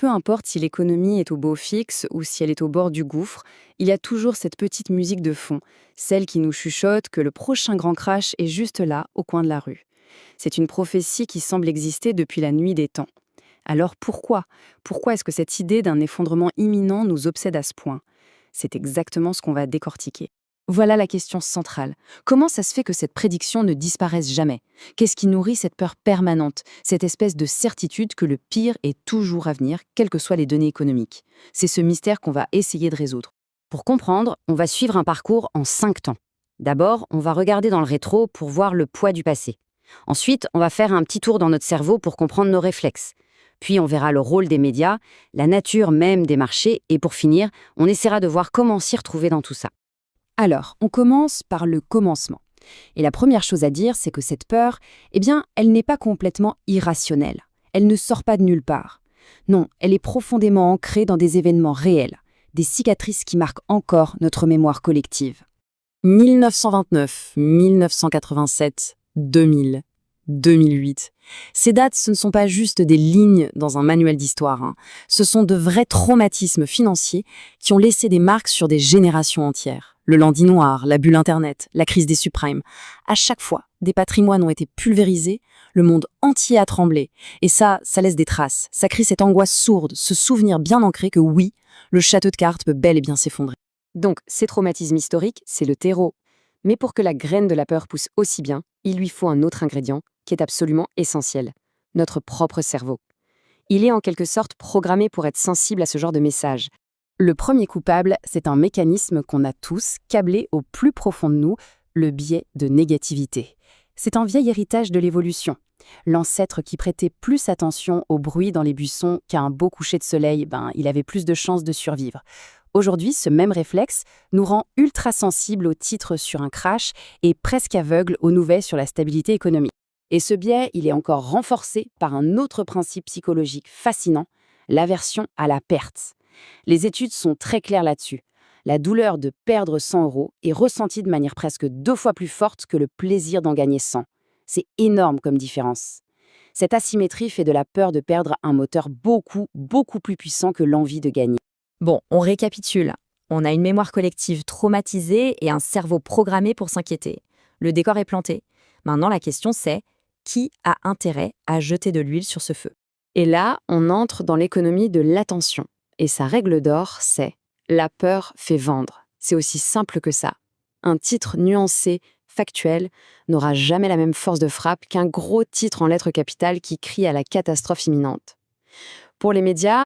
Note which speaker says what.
Speaker 1: peu importe si l'économie est au beau fixe ou si elle est au bord du gouffre, il y a toujours cette petite musique de fond, celle qui nous chuchote que le prochain grand crash est juste là, au coin de la rue. C'est une prophétie qui semble exister depuis la nuit des temps. Alors pourquoi? Pourquoi est-ce que cette idée d'un effondrement imminent nous obsède à ce point? C'est exactement ce qu'on va décortiquer. Voilà la question centrale. Comment ça se fait que cette prédiction ne disparaisse jamais? Qu'est-ce qui nourrit cette peur permanente, cette espèce de certitude que le pire est toujours à venir, quelles que soient les données économiques? C'est ce mystère qu'on va essayer de résoudre. Pour comprendre, on va suivre un parcours en 5 temps. D'abord, on va regarder dans le rétro pour voir le poids du passé. Ensuite, on va faire un petit tour dans notre cerveau pour comprendre nos réflexes. Puis on verra le rôle des médias, la nature même des marchés, et pour finir, on essaiera de voir comment s'y retrouver dans tout ça. Alors, on commence par le commencement. Et la première chose à dire, c'est que cette peur, elle n'est pas complètement irrationnelle. Elle ne sort pas de nulle part. Non, elle est profondément ancrée dans des événements réels, des cicatrices qui marquent encore notre mémoire collective. 1929, 1987, 2000, 2008. Ces dates, ce ne sont pas juste des lignes dans un manuel d'histoire. Ce sont de vrais traumatismes financiers qui ont laissé des marques sur des générations entières. Le lundi noir, la bulle Internet, la crise des subprimes. À chaque fois, des patrimoines ont été pulvérisés, le monde entier a tremblé. Et ça laisse des traces. Ça crée cette angoisse sourde, ce souvenir bien ancré que oui, le château de cartes peut bel et bien s'effondrer. Donc, ces traumatismes historiques, c'est le terreau. Mais pour que la graine de la peur pousse aussi bien, il lui faut un autre ingrédient qui est absolument essentiel, notre propre cerveau. Il est en quelque sorte programmé pour être sensible à ce genre de messages. Le premier coupable, c'est un mécanisme qu'on a tous, câblé au plus profond de nous, le biais de négativité. C'est un vieil héritage de l'évolution. L'ancêtre qui prêtait plus attention au bruit dans les buissons qu'à un beau coucher de soleil, il avait plus de chances de survivre. Aujourd'hui, ce même réflexe nous rend ultra sensibles aux titres sur un crash et presque aveugles aux nouvelles sur la stabilité économique. Et ce biais, il est encore renforcé par un autre principe psychologique fascinant, l'aversion à la perte. Les études sont très claires là-dessus. La douleur de perdre 100 € est ressentie de manière presque 2 fois plus forte que le plaisir d'en gagner 100. C'est énorme comme différence. Cette asymétrie fait de la peur de perdre un moteur beaucoup, beaucoup plus puissant que l'envie de gagner.
Speaker 2: Bon, on récapitule. On a une mémoire collective traumatisée et un cerveau programmé pour s'inquiéter. Le décor est planté. Maintenant, la question c'est, qui a intérêt à jeter de l'huile sur ce feu?
Speaker 1: Et là, on entre dans l'économie de l'attention. Et sa règle d'or, c'est « la peur fait vendre ». C'est aussi simple que ça. Un titre nuancé, factuel, n'aura jamais la même force de frappe qu'un gros titre en lettres capitales qui crie à la catastrophe imminente. Pour les médias,